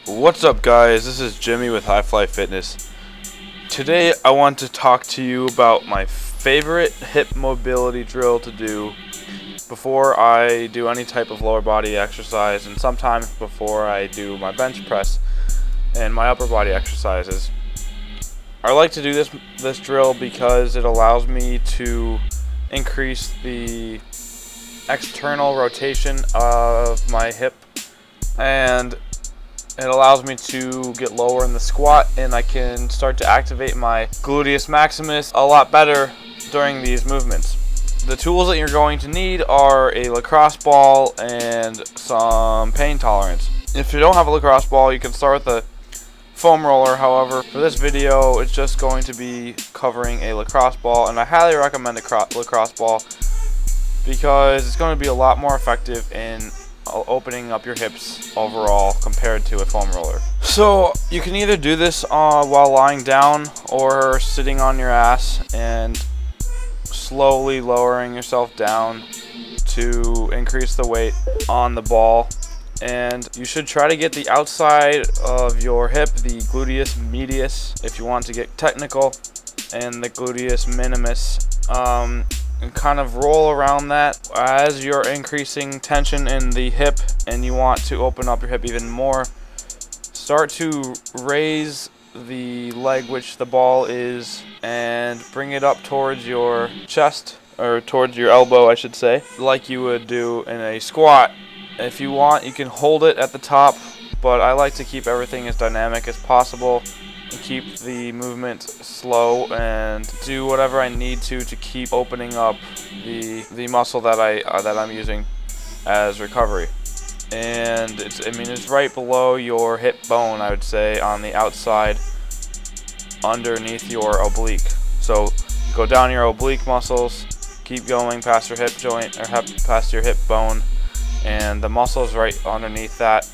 What's up, guys? This is Jimmy with Hifly Fitness. Today I want to talk to you about my favorite hip mobility drill to do before I do any type of lower body exercise, and sometimes before I do my bench press and my upper body exercises. I like to do this drill because it allows me to increase the external rotation of my hip, and it allows me to get lower in the squat, and I can start to activate my gluteus maximus a lot better during these movements. The tools that you're going to need are a lacrosse ball and some pain tolerance. If you don't have a lacrosse ball, you can start with a foam roller. However, for this video, it's just going to be covering a lacrosse ball, and I highly recommend a lacrosse ball because it's going to be a lot more effective in opening up your hips overall compared to a foam roller. So you can either do this while lying down or sitting on your ass and slowly lowering yourself down to increase the weight on the ball. And you should try to get the outside of your hip, the gluteus medius if you want to get technical, and the gluteus minimus, and kind of roll around that as you're increasing tension in the hip and you want to open up your hip even more. Start to raise the leg which the ball is and bring it up towards your chest, or towards your elbow I should say, like you would do in a squat. If you want, you can hold it at the top, but I like to keep everything as dynamic as possible and keep the movement slow and do whatever I need to keep opening up the muscle that I'm using as recovery. And it's right below your hip bone, I would say, on the outside underneath your oblique. So go down your oblique muscles, keep going past your hip joint, or past your hip bone, and the muscles right underneath that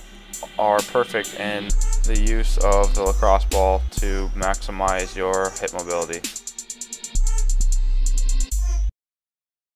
are perfect in the use of the lacrosse ball to maximize your hip mobility.